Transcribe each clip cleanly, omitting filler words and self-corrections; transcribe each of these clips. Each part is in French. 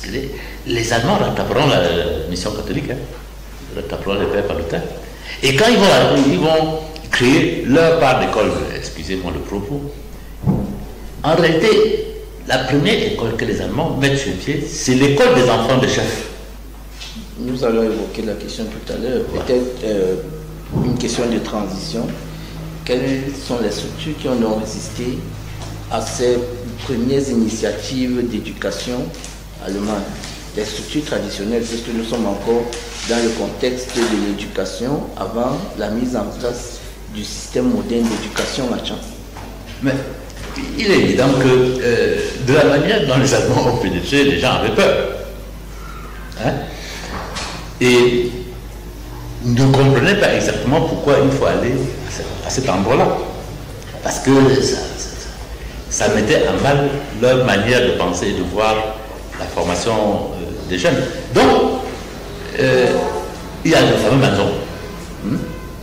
que les Allemands rattraperont la mission catholique, hein, rattraperont les pères palutins. Et quand ils vont créer leur part d'école, excusez-moi le propos, en réalité, la première école que les Allemands mettent sur pied, c'est l'école des enfants de chefs. Nous allons évoquer la question tout à l'heure. Peut-être une question de transition. Quelles sont les structures qui ont résisté à ces premières initiatives d'éducation allemande? Les structures traditionnelles, parce que nous sommes encore dans le contexte de l'éducation avant la mise en place du système moderne d'éducation à Champ. Mais il est évident que de la manière dont les Allemands ont pénétré, les gens avaient peur. Hein? Et ne comprenaient pas exactement pourquoi il faut aller à cet endroit-là. Parce que ça mettait à mal leur manière de penser et de voir la formation des jeunes. Donc, il y a de fameuses maisons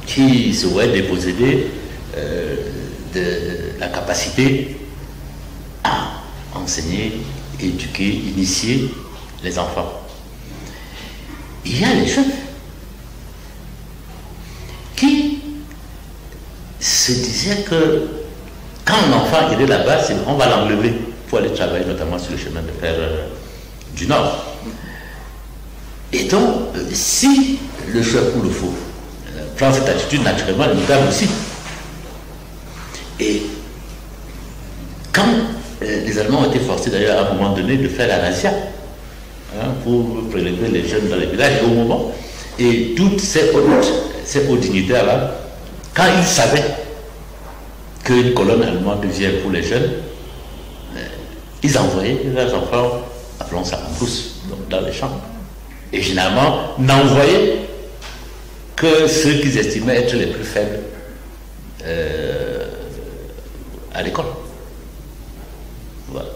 qui seraient dépossédées de la capacité à enseigner, éduquer, initier les enfants. Il y a les jeunes qui se disaient que quand un enfant irait là-bas, on va l'enlever pour aller travailler notamment sur le chemin de fer du Nord. Et donc, si le chef ou le faux prend cette attitude, naturellement, il nous garde aussi. Et quand les Allemands ont été forcés d'ailleurs à un moment donné de faire la razzia pour prélever les jeunes dans les villages, au moment, et toutes ces hauts dignitaires-là, quand ils savaient qu'une colonne allemande vient pour les jeunes, ils envoyaient leurs enfants, appelons ça en brousse, donc dans les champs. Et généralement, n'envoyaient que ceux qu'ils estimaient être les plus faibles à l'école. Voilà.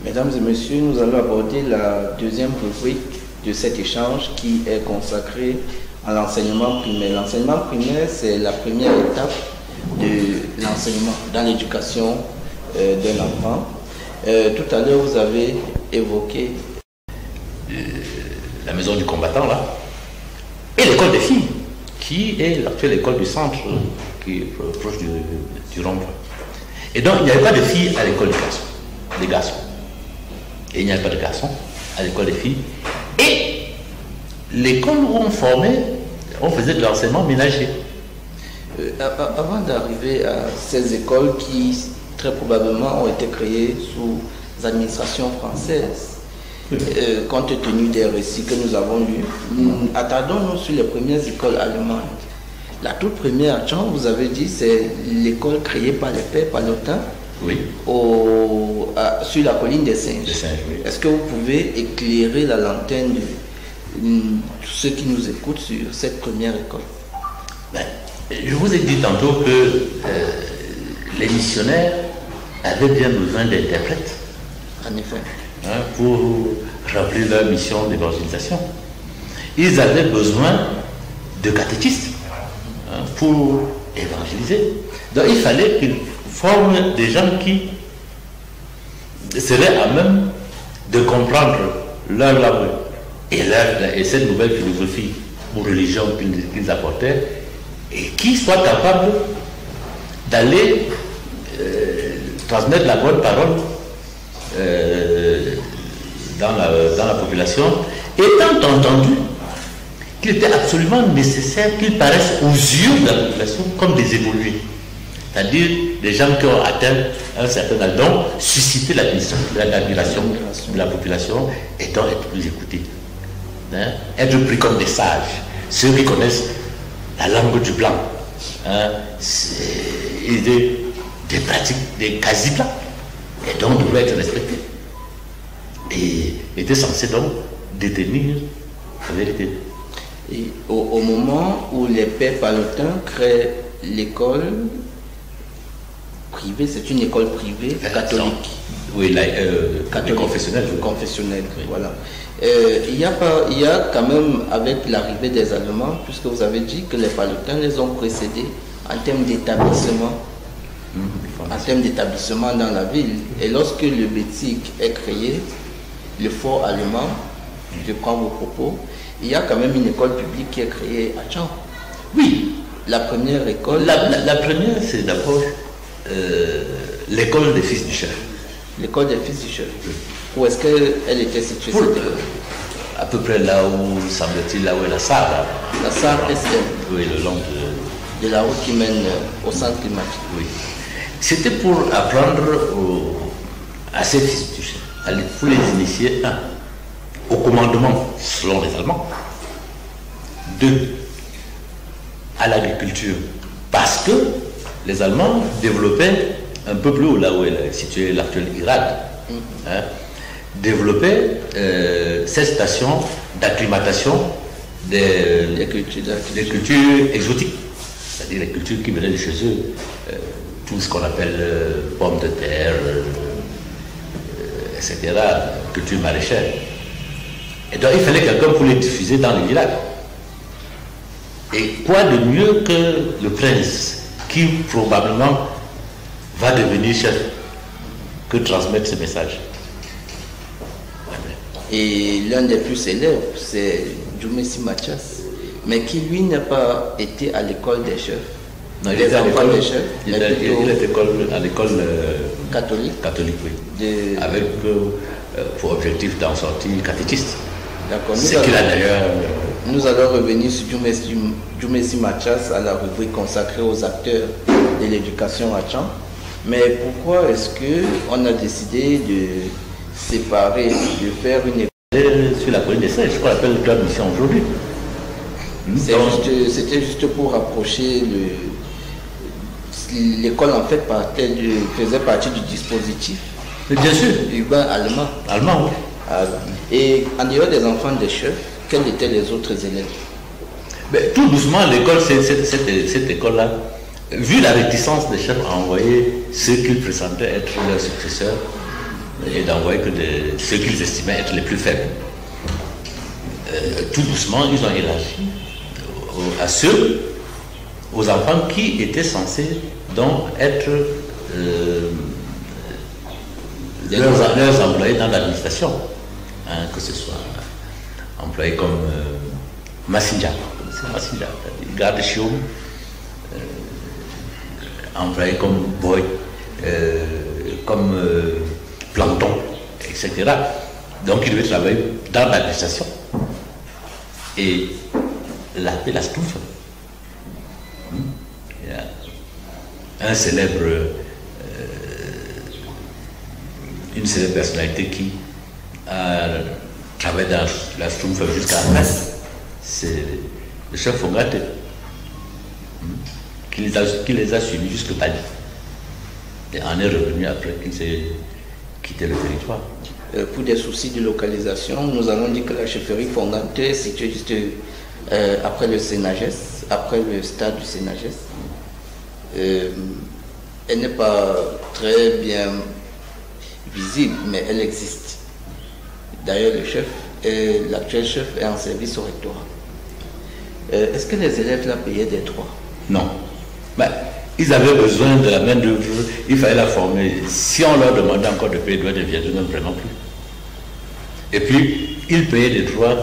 Mesdames et messieurs, nous allons aborder la deuxième rubrique de cet échange qui est consacrée à l'enseignement primaire. L'enseignement primaire, c'est la première étape de l'enseignement dans l'éducation d'un enfant. Tout à l'heure, vous avez évoqué la maison du combattant, là, et l'école des filles, qui est l'actuelle école du centre, qui est proche du rond-point. Et donc, il n'y avait pas de filles à l'école des garçons. Et il n'y avait pas de garçons à l'école des filles. Et l'école où on formait, on faisait de l'enseignement ménager. Avant d'arriver à ces écoles qui, très probablement, ont été créées sous administration française, compte tenu des récits que nous avons lus, attardons-nous sur les premières écoles allemandes. La toute première à Champ, vous avez dit, c'est l'école créée par les pères palutins, oui, sur la colline des Singes. Oui. Est-ce que vous pouvez éclairer la lanterne de ceux qui nous écoutent sur cette première école? Je vous ai dit tantôt que les missionnaires avaient bien besoin d'interprètes. En effet. Pour remplir leur mission d'évangélisation. Ils avaient besoin de catéchistes pour évangéliser. Donc il fallait qu'ils forment des gens qui seraient à même de comprendre leur langue et cette nouvelle philosophie ou religion qu'ils apportaient, et qui soient capables d'aller transmettre la bonne parole dans la population, étant entendu qu'il était absolument nécessaire qu'ils paraissent aux yeux de la population comme des évolués, c'est-à-dire des gens qui ont atteint un certain âge, donc susciter l'admiration de la population et donc être plus écoutés, être pris comme des sages, ceux qui connaissent la langue du blanc, et des pratiques, des quasi-blancs, et donc devaient être respectés. Et était censé donc détenir la vérité. Et au moment où les pères palutins créent l'école privée, c'est une école privée catholique. Oui, catholique confessionnelle. Confessionnelle, oui. Voilà. Il y a quand même, avec l'arrivée des Allemands, puisque vous avez dit que les palutins les ont précédés en termes d'établissement. En termes d'établissement dans la ville. Et lorsque le Bétique est créé, le fort allemand, je prends vos propos, il y a quand même une école publique qui est créée à Tchang. Oui. La première école... La première, c'est d'abord l'école des fils du chef. L'école des fils du chef. Où est-ce qu'elle était située cette école? À peu près là où, semble-t-il, là où est la SAR. Là. La SAR SN. Oui, le long de la route qui mène au centre climatique. Oui. C'était pour apprendre à ces fils du chef, pour les initier, au commandement, selon les Allemands, 2, à l'agriculture. Parce que les Allemands développaient, un peu plus haut, là où est situé l'actuel Irak, développaient cette station d'acclimatation des cultures exotiques, c'est-à-dire les cultures qui venaient de chez eux, tout ce qu'on appelle pommes de terre, etc., culture maraîchère. Et donc il fallait quelqu'un pour les diffuser dans les villages. Et quoi de mieux que le prince, qui probablement va devenir chef, que transmettre ce message. Et l'un des plus célèbres, c'est Djoumessi Mathias, mais qui lui n'a pas été à l'école des chefs. Non, il était à l'école des chefs. Il était à l'école catholique. Catholique, oui. Avec pour objectif d'en sortir catéchiste. D'accord. C'est qu'il a d'ailleurs. Nous allons revenir sur Djoumessi Mathias à la rubrique consacrée aux acteurs de l'éducation à Tchang. Mais pourquoi est-ce qu'on a décidé de séparer, de faire une école sur la colline des Sèches, ce qu'on appelle le club mission aujourd'hui. C'était juste pour rapprocher l'école en fait faisait partie du dispositif. Mais bien sûr. Urbain allemand. Allemand, oui. Alors, et en dehors des enfants des chefs, quels étaient les autres élèves? Mais tout doucement, l'école, cette école-là, vu la réticence des chefs à envoyer ceux qu'ils pressentaient être leurs successeurs, et d'envoyer que ceux qu'ils estimaient être les plus faibles, tout doucement, ils ont élargi aux enfants qui étaient censés donc être leurs employés dans l'administration, que ce soit employés comme Massinja, garde Chiom, employés comme Boy, comme Plankton, etc. Donc ils devaient travailler dans l'administration. Et la Stouff, il y a une célèbre personnalité qui a travaillé dans la Stouff jusqu'à la fin, c'est le chef Fogate, qui les a suivis jusqu'au Tali. Et en est revenu après qu'il s'est quitté le territoire. Pour des soucis de localisation, nous allons dire que la chefferie Fongate est située juste après le Sénagès, après le stade du Sénagès. Elle n'est pas très bien visible, mais elle existe. D'ailleurs, l'actuel chef est en service au rectorat. Est-ce que les élèves là payaient des droits? Non. Ben, ils avaient besoin de la main-d'œuvre, il fallait la former. Si on leur demandait encore de payer des droits, ils ne deviendraient même vraiment plus. Et puis, ils payaient des droits,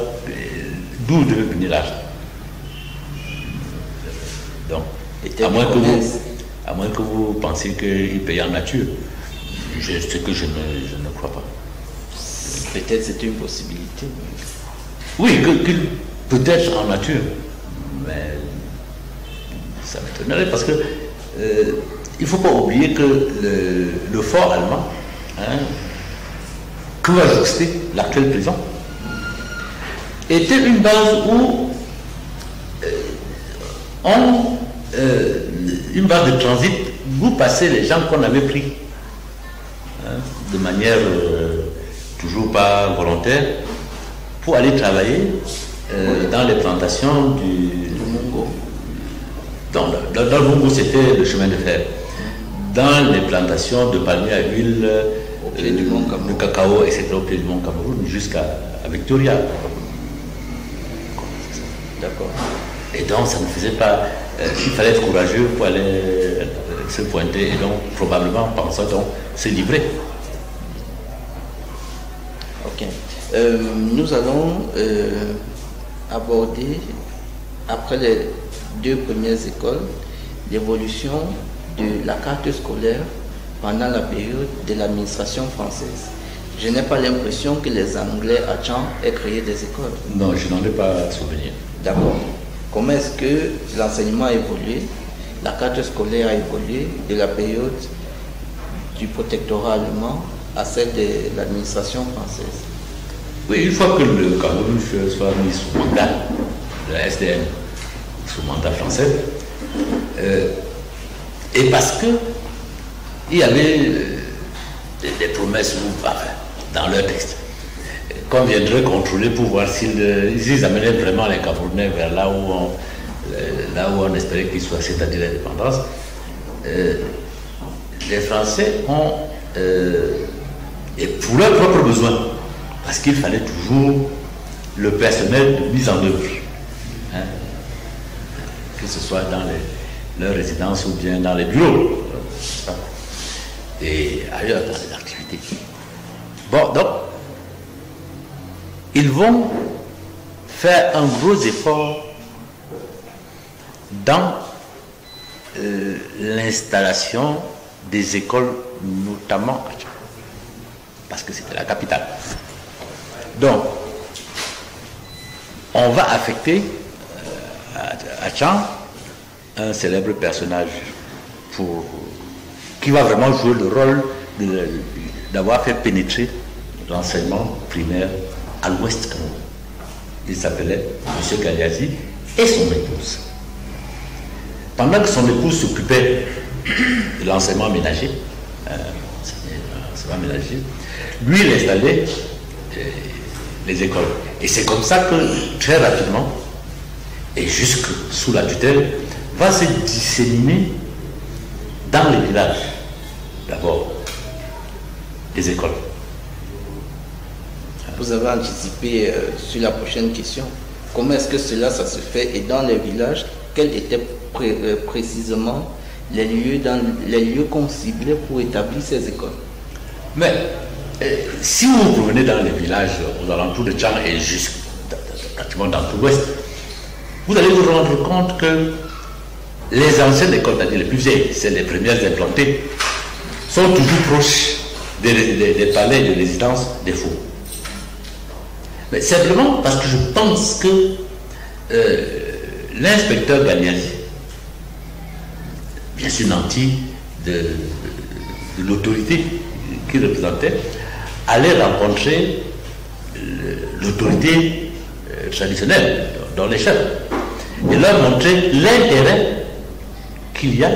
d'où devait venir l'argent. Donc, à moins que vous pensiez qu'ils payaient en nature, ce que je ne crois pas. Peut-être c'était une possibilité. Oui, peut-être en nature, mais ça m'étonnerait parce que il ne faut pas oublier que le fort allemand, que va jouxter l'actuelle prison, était une base où une base de transit où passaient les gens qu'on avait pris de manière toujours pas volontaire pour aller travailler dans les plantations du Mungo. Dans le Mungo, c'était le chemin de fer. Dans les plantations de palmiers à huile, de cacao, etc., au pied du Mont Cameroun, jusqu'à Victoria. D'accord. Et donc, ça ne faisait pas. Il fallait être courageux pour aller se pointer et donc, probablement, pensant donc, se livrer. Ok. Ok. Nous allons aborder, après les 2 premières écoles, l'évolution de la carte scolaire pendant la période de l'administration française. Je n'ai pas l'impression que les Anglais à Tchang aient créé des écoles. Non, je n'en ai pas souvenir. D'accord. Comment est-ce que l'enseignement a évolué, la carte scolaire a évolué de la période du protectorat allemand à celle de l'administration française? Oui, une fois que le Cameroun soit mis sous mandat de la SDN, sous mandat français, et parce que il y avait des promesses dans leur texte qu'on viendrait contrôler pour voir s'ils amenaient vraiment les Camerounais vers là où on espérait qu'ils soient, c'est-à-dire l'indépendance. Les Français ont, et pour leurs propres besoins, parce qu'il fallait toujours le personnel de mise en œuvre, hein, que ce soit dans leurs résidences ou bien dans les bureaux, et ailleurs dans les activités. Bon, donc, ils vont faire un gros effort dans l'installation des écoles, notamment à Tchang, parce que c'était la capitale. Donc, on va affecter à Tchang un célèbre personnage qui va vraiment jouer le rôle d'avoir fait pénétrer l'enseignement primaire à l'ouest Cameroun. Il s'appelait M. Galiazi et son épouse. Pendant que son épouse s'occupait de l'enseignement ménager, lui il installait les écoles. Et c'est comme ça que très rapidement, et jusque sous la tutelle, va se disséminer dans les villages, d'abord, des écoles. Vous avez anticipé sur la prochaine question. Comment est-ce que cela ça se fait? Et dans les villages, quels étaient précisément les lieux qu'on ciblait pour établir ces écoles? Mais si vous provenez dans les villages aux alentours de Tchang et pratiquement dans tout l'ouest, vous allez vous rendre compte que les anciennes écoles, c'est-à-dire les plus vieilles, c'est les premières implantées, sont toujours proches des palais de résidence des fous. Mais simplement parce que je pense que l'inspecteur Galiazi, bien sûr nanti de l'autorité qu'il représentait, allait rencontrer l'autorité traditionnelle dans les chefs et leur montrer l'intérêt qu'il y a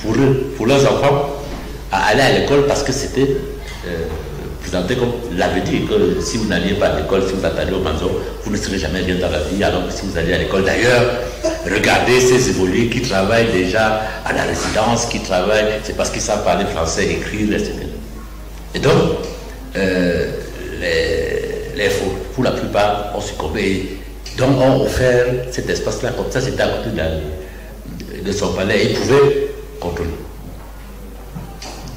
pour eux, pour leurs enfants, à aller à l'école parce que c'était présenté comme l'avenir, que si vous n'alliez pas à l'école, si vous attendez au Manzo, vous ne serez jamais rien dans la vie, alors que si vous allez à l'école d'ailleurs, regardez ces évolués qui travaillent déjà à la résidence, qui travaillent, c'est parce qu'ils savent parler français, écrire, etc. Et donc, les faux, pour la plupart, ont succombé, donc ont offert cet espace-là, comme ça, c'était à côté de son palais, ils pouvaient contrôler.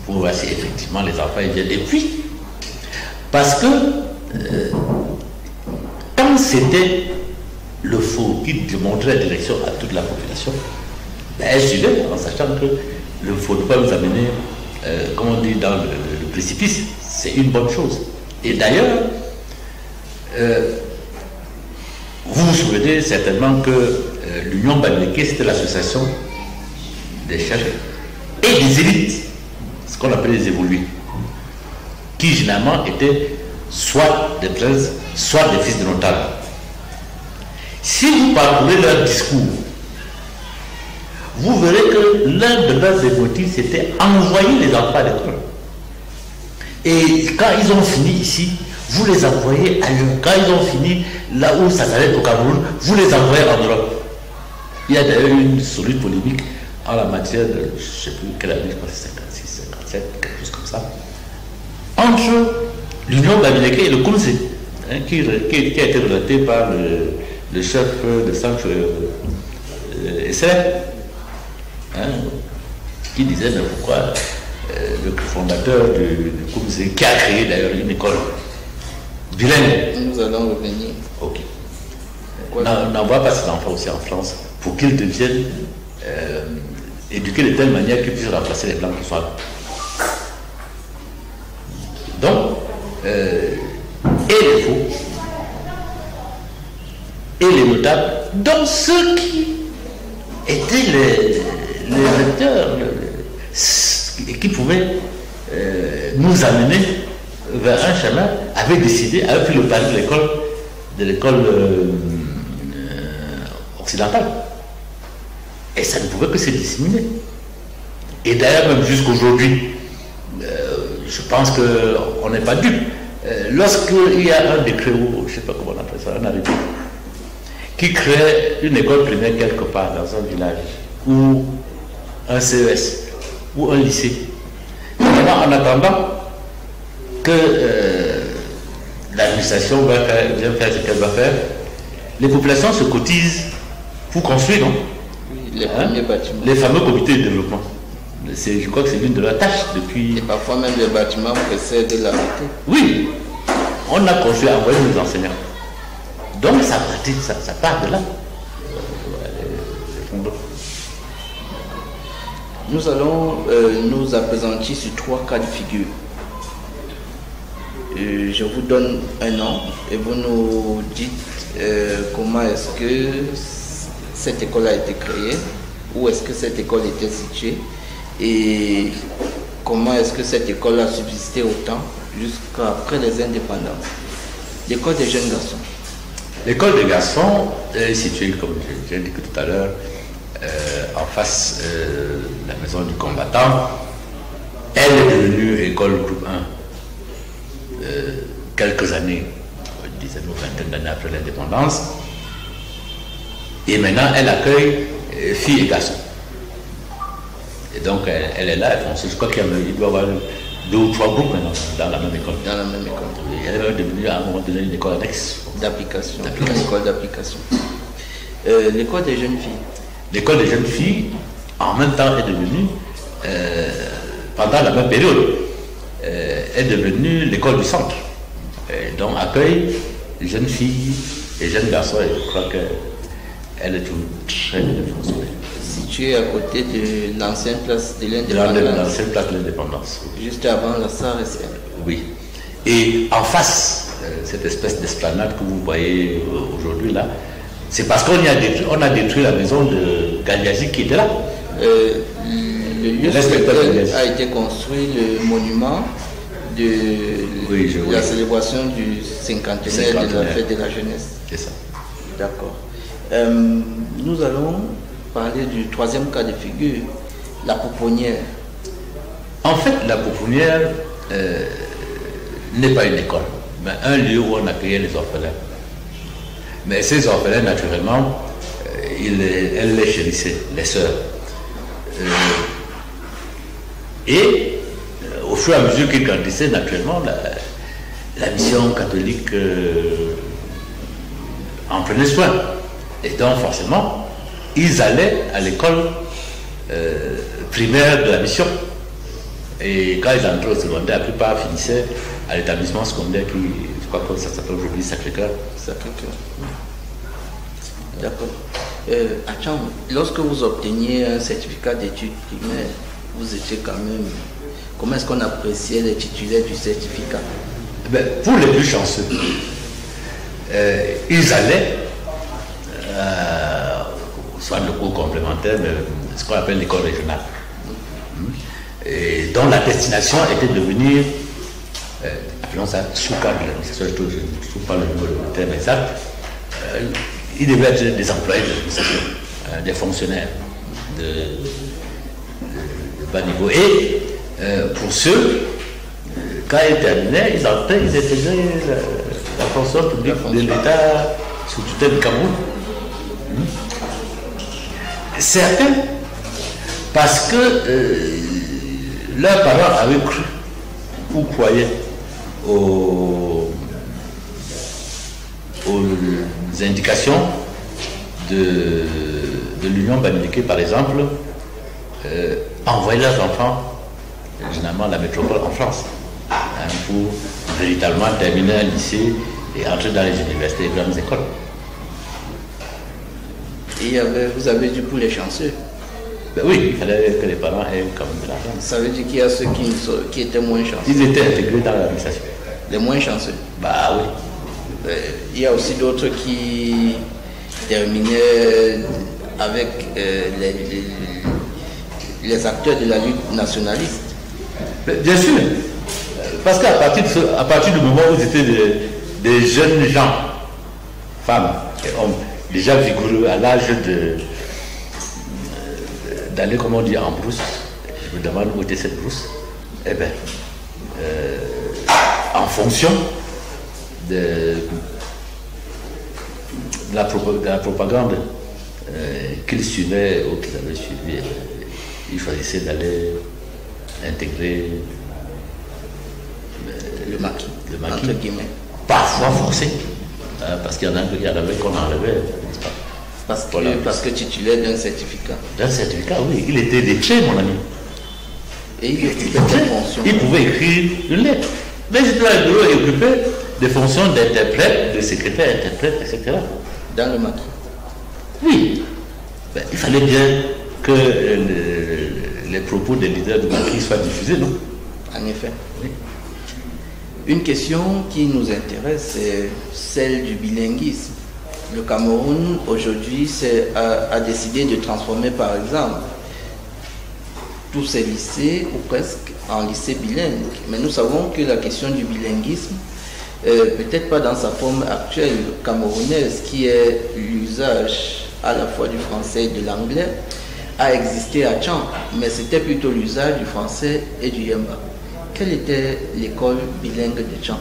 Pour voir si effectivement les enfants viennent. Et puis, parce que quand c'était le faux qui démontrait la direction à toute la population, ben, elle suivait en sachant que le faux ne peut pas nous amener, comme on dit, dans le précipice. C'est une bonne chose. Et d'ailleurs, vous vous souvenez certainement que l'Union Bamileke, c'était l'association des chefs et des élites, ce qu'on appelle les évolués, qui généralement étaient soit des princes, soit des fils de notables. Si vous parcourez leur discours, vous verrez que l'un de leurs motifs, c'était envoyer les enfants à l'école. Et quand ils ont fini ici, vous les envoyez ailleurs. Quand ils ont fini là où ça s'arrête au Cameroun, vous les envoyez en Europe. Il y a d'ailleurs une solide polémique en la matière de, je ne sais plus quelle année, je crois que c'est 56, 57, quelque chose comme ça, entre l'Union Bamileke et le Koumse, hein, qui a été relaté par le chef de centre essai, hein, qui disait mais pourquoi le fondateur du Koumse, qui a créé d'ailleurs une école bilingue. Nous allons revenir. Ok. N'envoie pas ses enfants aussi en France pour qu'ils deviennent éduqués de telle manière qu'ils puissent remplacer les blancs qui sont là. Donc, et les faux, et les notables, donc ceux qui étaient les lecteurs, et qui pouvaient nous amener vers un chemin, avaient décidé, avaient pris le pari de l'école occidentale. Et ça ne pouvait que se disséminer. Et d'ailleurs, même jusqu'aujourd'hui, je pense qu'on n'est pas dupe. Lorsqu'il y a un décret, ou je ne sais pas comment on appelle ça, un arrêté, qui crée une école primaire quelque part dans un village, ou un CES, ou un lycée, en attendant que l'administration vienne faire ce qu'elle va faire, les populations se cotisent pour construire, non? Les premiers bâtiments. Les fameux comités de développement. Je crois que c'est l'une de leurs tâches depuis... Et parfois même les bâtiments précèdent l'arrêté. Oui, on a construit, envoyé nos enseignants. Donc ça part de là. Nous allons nous appesantir sur 3 cas de figure. Je vous donne un nom et vous nous dites comment est-ce que cette école a été créée, où est-ce que cette école était située et comment est-ce que cette école a subsisté au temps jusqu'après les indépendances. L'école des jeunes garçons. L'école des garçons est située, comme j'ai indiqué tout à l'heure, en face de la maison du combattant. Elle est devenue école groupe 1 quelques années, une dizaine ou vingtaine d'années après l'indépendance. Et maintenant, elle accueille filles et garçons. Et donc, elle est là, elle fonctionne. Je crois qu'il doit y avoir 2 ou 3 groupes maintenant dans la même école. Dans la même école. Et elle est devenue à un moment donné une école annexe. D'application. Une école d'application. L'école des jeunes filles. L'école des jeunes filles, en même temps, est devenue, pendant la même période, est devenue l'école du centre. Et donc, accueille les jeunes filles et jeunes garçons. Et je crois qu'elle est très bien fonctionnée. Située à côté de l'ancienne place de l'indépendance. L'ancienne place de l'indépendance. Juste avant la SARSM. Oui. Et en face, cette espèce d'esplanade que vous voyez aujourd'hui là, c'est parce qu'on a détruit la maison de Galiazi qui était là. Le lieu sur lequel a été construit le monument de la célébration du cinquantenaire de la fête de la jeunesse. C'est ça. D'accord. Nous allons parler du 3e cas de figure, la pouponnière. En fait, la pouponnière n'est pas une école, mais un lieu où on accueillait les orphelins. Mais ces orphelins, naturellement, elle les chérissait, les sœurs. Et au fur et à mesure qu'ils grandissaient, naturellement, la mission catholique en prenait soin. Et donc, forcément, ils allaient à l'école primaire de la mission. Et quand ils entraient au secondaire, la plupart finissaient à l'établissement secondaire qui, je crois que ça s'appelle aujourd'hui Sacré-Cœur. Sacré-Cœur. D'accord. Acham, lorsque vous obteniez un certificat d'études primaires, vous étiez quand même... Comment est-ce qu'on appréciait les titulaires du certificat? Pour les plus chanceux, ils allaient soit le cours complémentaire, mais ce qu'on appelle l'école régionale. Et dont la destination était de venir, appelons ça sous cadre de l'administration, je ne trouve pas le terme exact, ils devaient être des employés de l'administration, des fonctionnaires de bas niveau. Et pour ceux, quand ils terminaient, ils entraient, ils faisaient la fonction publique de l'État sous tutelle du Cameroun. Certains, parce que leurs parents avaient cru ou croyaient aux indications de l'Union banniquée, par exemple, envoyer leurs enfants, généralement à la métropole en France, pour véritablement terminer un lycée et entrer dans les universités et les grandes écoles. Et vous avez du coup les chanceux. Ben oui, il fallait que les parents aient quand même de l'argent. Ça veut dire qu'il y a ceux qui étaient moins chanceux. Ils étaient intégrés dans l'administration. Les moins chanceux. Bah oui. Il y a aussi d'autres qui terminaient avec les acteurs de la lutte nationaliste. Bien sûr. Parce qu'à partir du moment où c'était des jeunes gens, femmes et hommes, déjà vigoureux à l'âge d'aller, comment on dit, en brousse, je me demande où était cette brousse, eh bien, en fonction de la propagande qu'ils suivaient ou qu'ils avaient suivi, ils choisissaient d'aller intégrer le maquis, entre guillemets. Parfois forcé, parce qu'il y en avait qu'on enlevait. Parce que titulaire d'un certificat. D'un certificat, oui. Il était lettré, mon ami. Et il occupait des fonctions. Il pouvait écrire une lettre. Mais il occupait des fonctions d'interprète, de secrétaire, interprète, etc. Dans le maquis. Oui. Ben, il fallait bien que les propos des leaders du maquis soient diffusés, non? En effet. Oui. Une question qui nous intéresse, c'est celle du bilinguisme. Le Cameroun, aujourd'hui, a décidé de transformer, par exemple, tous ses lycées, ou presque, en lycées bilingues. Mais nous savons que la question du bilinguisme, peut-être pas dans sa forme actuelle camerounaise, qui est l'usage à la fois du français et de l'anglais, a existé à Tchang, mais c'était plutôt l'usage du français et du yemba. Quelle était l'école bilingue de Tchang?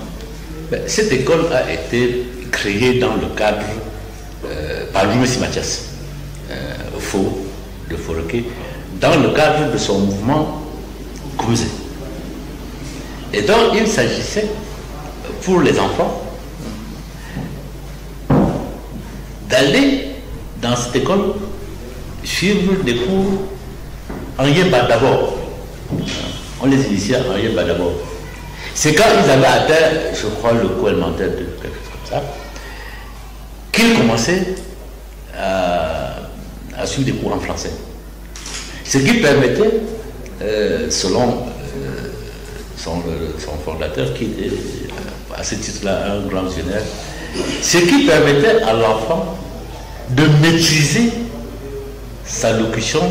Cette école a été créée dans le cadre par Louis Mathias, faux de Foroké, dans le cadre de son mouvement Koumzé. Et donc il s'agissait pour les enfants d'aller dans cette école suivre des cours en yemba d'abord. On les initiait en yemba d'abord. C'est quand ils avaient atteint, je crois, le cours élémentaire de quelque chose comme ça, qu'ils commençaient à suivre des cours en français. Ce qui permettait, selon son fondateur, qui était à ce titre-là un grand visionnaire, ce qui permettait à l'enfant de maîtriser sa locution,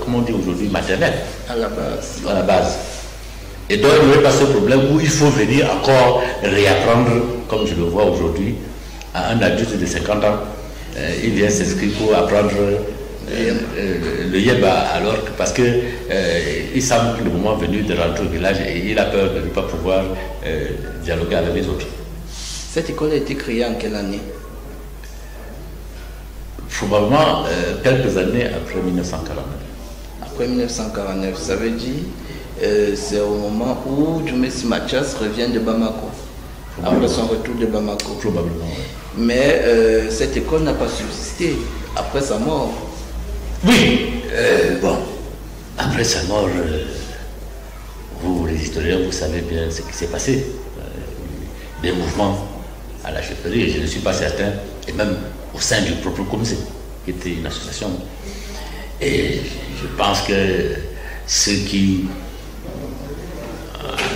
comment on dit aujourd'hui, maternelle. À la base. À la base. Et donc il n'y avait pas ce problème où il faut venir encore réapprendre, comme je le vois aujourd'hui, à un adulte de 50 ans. Il vient s'inscrire pour apprendre le yemba, alors que, parce qu'il semble que le moment venu de rentrer au village et il a peur de ne pas pouvoir dialoguer avec les autres. Cette école a été créée en quelle année? Probablement quelques années après 1949. Après 1949, ça veut dire c'est au moment où Djoumessi Mathias revient de Bamako, après son retour de Bamako. Probablement, oui. Mais cette école n'a pas subsisté après sa mort. Oui, bon, après sa mort, vous les historiens, vous savez bien ce qui s'est passé. Des mouvements à la chefferie, je ne suis pas certain, et même au sein du propre Koumzé, qui était une association. Et je pense que ceux qui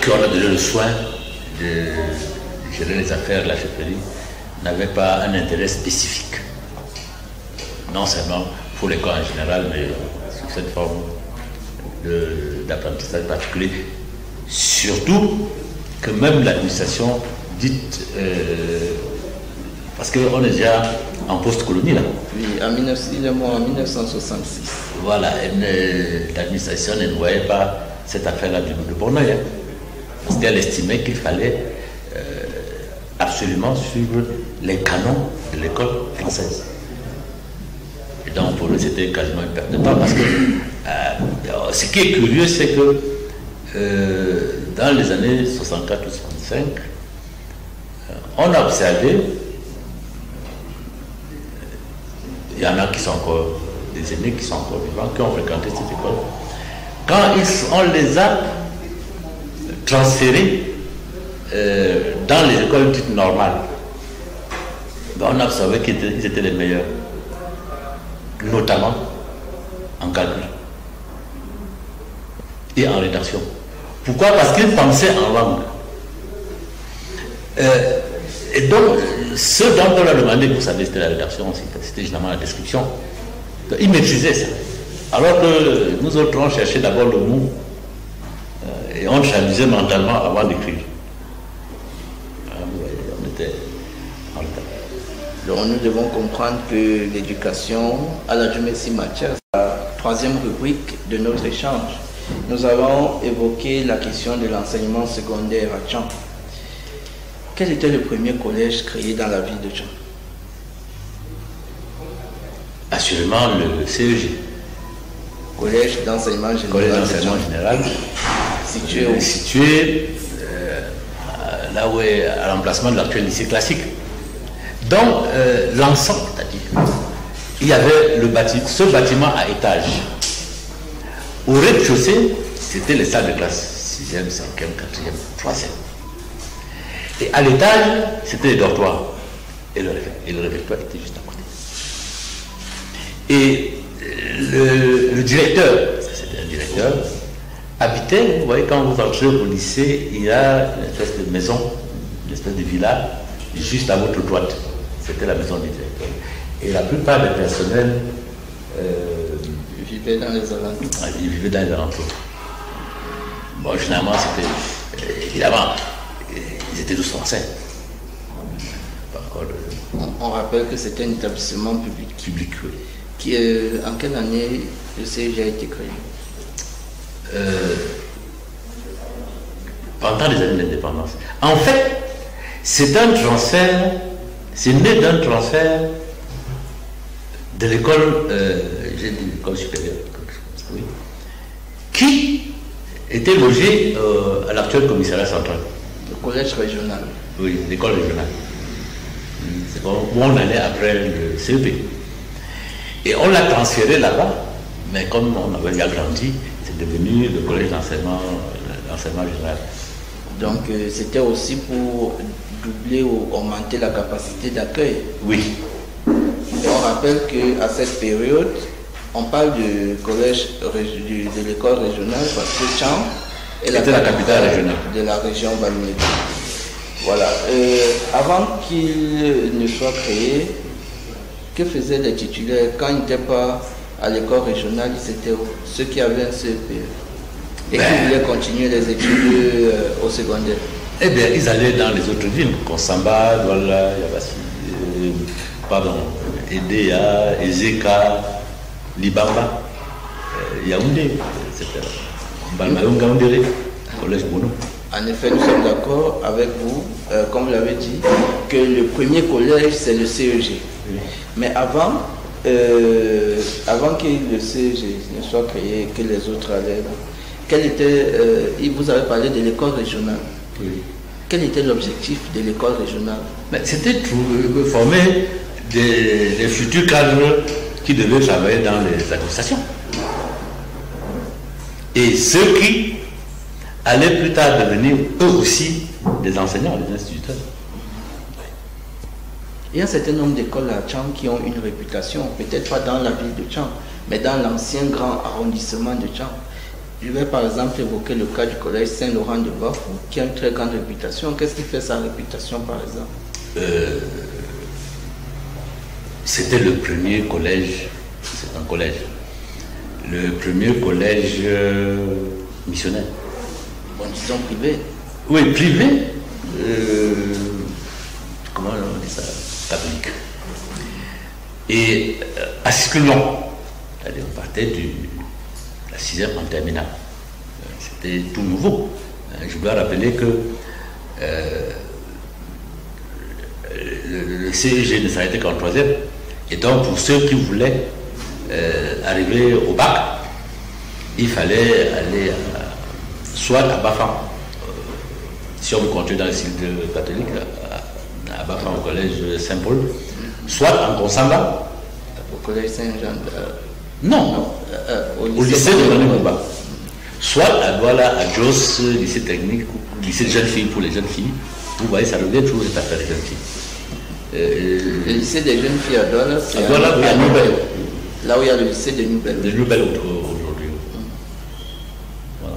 ont donné le soin de gérer les affaires de la chefferie n'avaient pas un intérêt spécifique. Non seulement pour l'école en général, mais sur cette forme d'apprentissage particulier. Surtout que même l'administration dite, parce qu'on est déjà en post-colonie là. Oui, il est mort en 1966. Voilà, l'administration ne voyait pas cette affaire-là de bon oeil. Parce qu'elle estimait qu'il fallait absolument suivre les canons de l'école française. Et donc pour eux, c'était quasiment une perte de temps. Parce que ce qui est curieux, c'est que dans les années 64 ou 65, on a observé, il y en a qui sont encore des aînés qui sont encore vivants, qui ont fréquenté cette école. Quand on les a transférés dans les écoles dites normales, on a observé qu'ils étaient les meilleurs, notamment en calcul et en rédaction. Pourquoi? Parce qu'ils pensaient en langue. Et donc, ce dont on a demandé, vous savez, c'était la rédaction, c'était généralement la description. Donc, ils maîtrisaient ça. Alors que nous autres, on cherchait d'abord le mot et on s'amusait mentalement avant d'écrire. On était en retard. Donc, nous devons comprendre que l'éducation à la géométrie matière, c'est la troisième rubrique de notre échange. Nous avons évoqué la question de l'enseignement secondaire à Tchang. Quel était le premier collège créé dans la ville de Tchang? Assurément le CEG. Collège d'enseignement général. Collège d'enseignement général. Situé là où est à l'emplacement de l'actuel lycée classique. Donc, l'ensemble, c'est-à-dire, il y avait ce bâtiment à étage. Au rez-de-chaussée, c'était les salles de classe, 6e, 5e, 4e, 3e. Et à l'étage, c'était les dortoirs. Et le réfectoire était juste à côté. Et le directeur, c'était un directeur, habitait, vous voyez, quand vous entrez au lycée, il y a une espèce de maison, une espèce de villa, juste à votre droite. C'était la maison du directeur. Et la plupart des personnels vivaient dans les alentours. Ils vivaient dans les alentours. Bon, généralement, c'était. Évidemment, ils étaient tous français. On rappelle que c'était un établissement public. Public, oui. En quelle année le CEG a été créé? Pendant les années d'indépendance. En fait, c'est un transfert, c'est né d'un transfert de l'école, j'ai dit l'école supérieure, oui, qui était logée à l'actuel commissariat central. Le collège régional. Oui, l'école régionale. C'est où on allait après le CEP. Et on l'a transféré là-bas, mais comme on avait déjà grandi, c'est devenu le collège d'enseignement général. Donc c'était aussi pour doubler ou augmenter la capacité d'accueil. Oui. Et on rappelle qu'à cette période, on parle du collège de l'école régionale parce que Tchang est la capitale régionale de la région Balmé. Voilà. Avant qu'il ne soit créé, que faisaient les titulaires quand ils n'étaient pas à l'école régionale? C'était ceux qui avaient un CEP et qui voulaient continuer les études au secondaire. Eh bien, ils allaient dans les autres villes, Konsamba, Douala, Yabassi, Edea, Ezeka, Libamba, Yaoundé, etc. Balmayounga Oundéré, collège Bono. En effet, nous sommes d'accord avec vous, comme vous l'avez dit, que le premier collège, c'est le CEG. Oui. Mais avant que le CEG ne soit créé, que les autres allaient, vous avez parlé de l'école régionale. Oui. Quel était l'objectif de l'école régionale? C'était former des futurs cadres qui devaient travailler dans les administrations. Et ceux qui allaient plus tard devenir eux aussi des enseignants, des instituteurs. Il y a un certain nombre d'écoles à Tchang qui ont une réputation, peut-être pas dans la ville de Tchang, mais dans l'ancien grand arrondissement de Tchang. Je vais par exemple évoquer le cas du collège Saint-Laurent de Bafou, qui a une très grande réputation. Qu'est-ce qui fait sa réputation par exemple? C'était le premier collège, c'est un collège, le premier collège missionnaire. Bon, disons privé. Oui, privé. Comment on dit ça? Catholique. Et à Cyclon, c'est-à-dire on partait de la 6e en terminale. C'était tout nouveau. Je dois rappeler que le CEG ne s'arrêtait qu'en 3e. Et donc pour ceux qui voulaient arriver au bac, il fallait aller soit à Bafan, si on veut continuer dans le cycle catholique, à Bafan au collège Saint-Paul, soit en Konsamba. Au collège Saint-Jean. Non, au lycée de René Mouba. soit à Douala, à Jos, lycée technique, ou lycée de jeunes filles pour les jeunes filles. Vous voyez, ça revient toujours cette affaire des jeunes filles. Le lycée des jeunes filles à Douala, c'est à Douala, oui, à Nouvelle. Là où il y a le lycée de Nouvelle. De Nouvelle aujourd'hui. Voilà.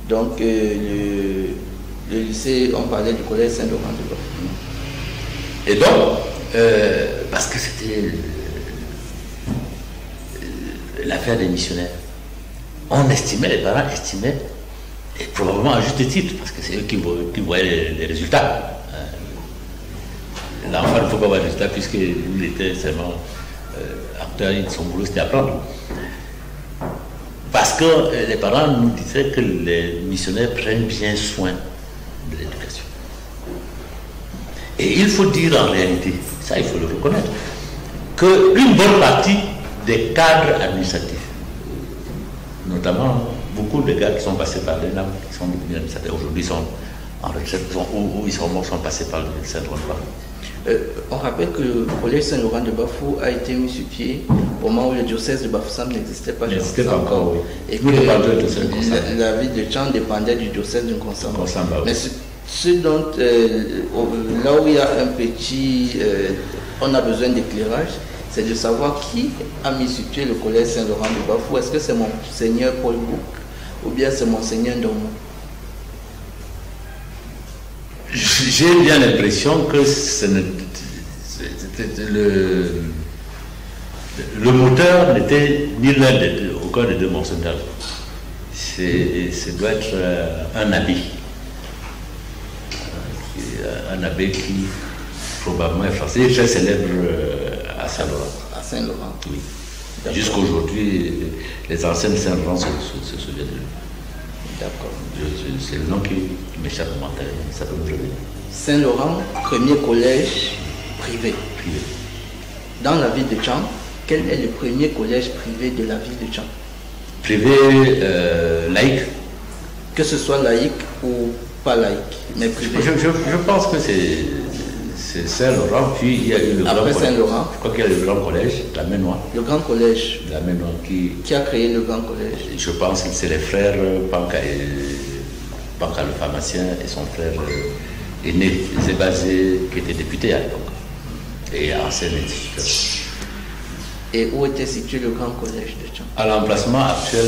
Donc, le lycée, on parlait du collège Saint-Laurent-de-Bafou. Et donc, parce que c'était l'affaire des missionnaires, on estimait, les parents estimaient, et probablement à juste titre, parce que c'est eux qui voyaient les résultats. L'enfant ne faut pas voir les résultats, puisqu'il était seulement acteur, son boulot c'était apprendre. Parce que les parents nous disaient que les missionnaires prennent bien soin de l'éducation. Et il faut dire en réalité, ça il faut le reconnaître, qu'une bonne partie des cadres administratifs, notamment beaucoup de gars qui sont passés par l'ENAM, qui sont devenus administrateurs, aujourd'hui sont en retraite, ou ils sont passés par le Saint-Laurent-de-Bafou. On rappelle que le collège Saint-Laurent-de-Bafou a été mis sur pied au moment où le diocèse de Bafoussam n'existait pas. N'existait pas encore, oui. Et que la ville de Tchang dépendait du diocèse de Konsamba. Mais ce dont, là où il y a un petit, on a besoin d'éclairage, c'est de savoir qui a mis sur pied le collège Saint-Laurent-de-Bafou. Est-ce que c'est Monseigneur Paul Bouc ou bien c'est Monseigneur Dormont? J'ai bien l'impression que le moteur n'était ni l'un des deux, aucun des deux monseigneurs. Ça doit être un abbé. Un abbé qui probablement est français, est très célèbre à Saint-Laurent. À Saint-Laurent. Oui. Jusqu'à aujourd'hui, les anciens de Saint-Laurent se souviennent de lui. D'accord. C'est le nom qui m'échappe au mental, ça peut me revenir. Saint-Laurent, premier collège privé. Dans la ville de Tchang, quel est le premier collège privé de la ville de Tchang? Privé laïque. Que ce soit laïque ou pas laïque, mais privé. Je pense que c'est Saint-Laurent, puis il y a eu le Après grand Saint-Laurent. Je crois qu'il y a le grand collège, la Ménois. Le grand collège. La Ménois qui a créé le grand collège? Je pense que c'est les frères Panka le pharmacien et son frère aîné, Zébazé, qui était député à l'époque et ancien instituteur. Et où était situé le grand collège de Tchang? À l'emplacement actuel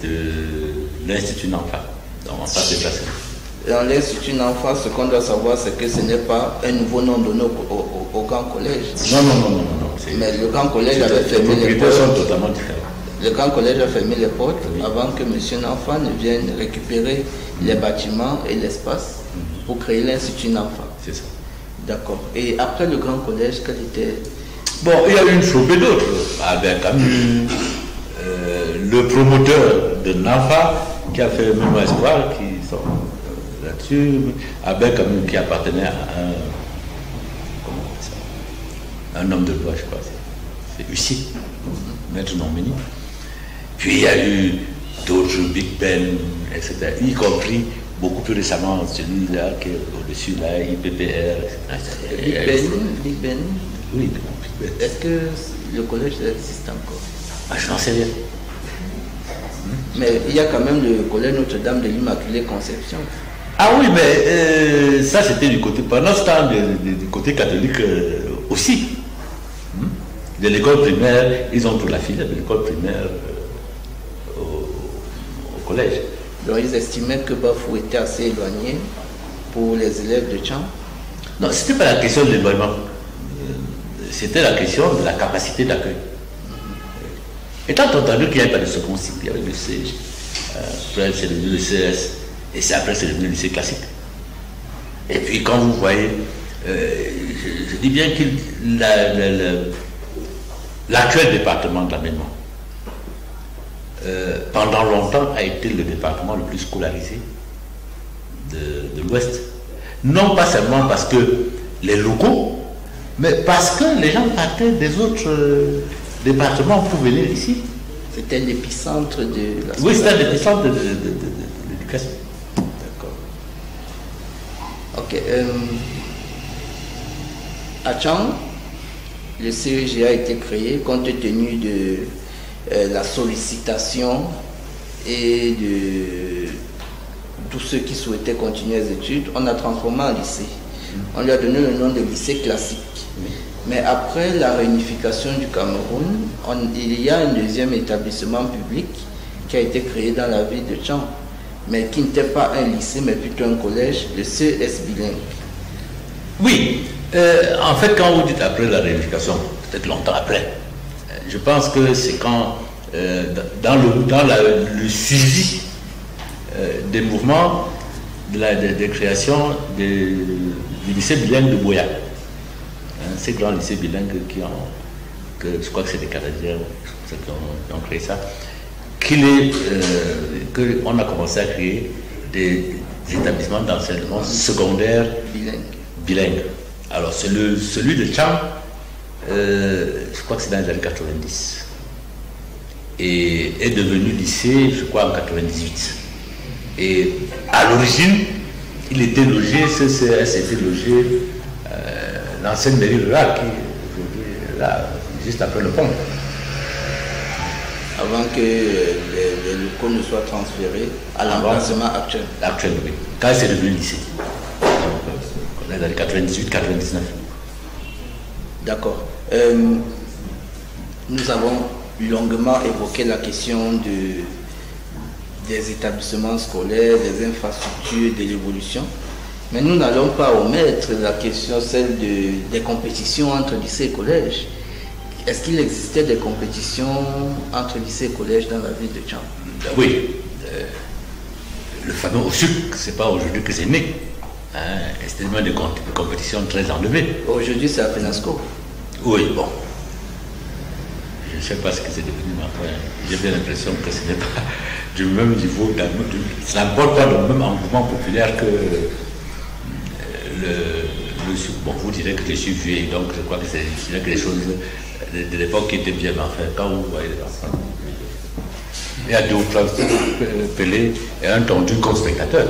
de l'Institut Nanfa. Donc on passe déplacé. Dans l'Institut Nanfa, ce qu'on doit savoir, c'est que ce n'est pas un nouveau nom donné au grand collège. Non. Mais le grand collège avait fermé les portes. Les propriétaires sont totalement différents. Le grand collège a fermé les portes avant que M. Nanfa ne vienne récupérer les bâtiments et l'espace pour créer l'Institut Nanfa. C'est ça. D'accord. Et après le grand collège, quel était... Bon, il y a eu une flopée d'autres. Avec le promoteur de Nanfa qui a fait même espoir, qui sont là-dessus, avec qui appartenait à un homme de loi, je crois. C'est Ussi, maître Nomini. Puis il y a eu d'autres Big Ben, etc. Y compris beaucoup plus récemment celui-là qui est au-dessus, là, IPPR, etc. Big Ben. Oui, Big Ben. Est-ce que le collège existe encore? Je n'en sais rien. Mais il y a quand même le collège Notre-Dame de l'Immaculée Conception. Ah oui, mais ça c'était du côté, pendant ce temps, du côté catholique aussi. De l'école primaire, ils ont toute la filière de l'école primaire au collège. Donc ils estimaient que Bafou était assez éloigné pour les élèves de Tchang? Non, ce n'était pas la question de l'éloignement. C'était la question de la capacité d'accueil. Étant entendu qu'il n'y avait pas de second cycle, il y avait le CG, après c'est devenu le CS, et après c'est devenu le lycée classique. Et puis quand vous voyez, je dis bien que l'actuel département de la Mémoire, pendant longtemps, a été le département le plus scolarisé de l'Ouest. Non pas seulement parce que les locaux, mais parce que les gens partaient des autres départements pour venir ici. C'était l'épicentre de la Oui, c'était l'épicentre de l'éducation. D'accord. Ok. À Tchang, le CEG a été créé compte tenu de la sollicitation et de tous ceux qui souhaitaient continuer les études, on a transformé en lycée. On lui a donné le nom de lycée classique. Mais après la réunification du Cameroun, il y a un deuxième établissement public qui a été créé dans la ville de Tchang, mais qui n'était pas un lycée, mais plutôt un collège, le CES bilingue. Oui, en fait, quand vous dites après la réunification, peut-être longtemps après, je pense que c'est quand, dans le suivi des mouvements de création du lycée bilingue de Boya, ces grands lycées bilingues je crois que c'est des Canadiens qui ont créé ça, qu'on a commencé à créer des établissements d'enseignement secondaire bilingue. Alors, celui de Tchang, je crois que c'est dans les années 90, et est devenu lycée, je crois, en 98. Et à l'origine, il était logé, CCS était logé, l'ancienne mairie rurale, qui est là, juste après le pont. Avant que les locaux ne soient transférés à l'emplacement actuel. Actuel, oui. Quand c'est devenu lycée. Dans les années 98-99. D'accord. Nous avons longuement évoqué la question des établissements scolaires, des infrastructures, de l'évolution. Mais nous n'allons pas omettre la question, celle des compétitions entre lycées et collèges. Est-ce qu'il existait des compétitions entre lycées et collèges dans la ville de Tchang? Oui. Le fameux OSUC, ce n'est pas aujourd'hui que c'est né. C'était même des compétitions très enlevées. Aujourd'hui, c'est à FENASCO. Oui, bon. Je ne sais pas ce que c'est devenu, mais après, j'ai bien l'impression que ce n'est pas du même niveau, ça n'apporte pas le même engouement populaire que le SUC. Bon, vous direz que je suis vieux, donc je crois que c'est les choses de l'époque qui étaient bien, mais enfin, quand vous voyez les enfants, il y a deux ou trois pelés et un tendu comme spectateur.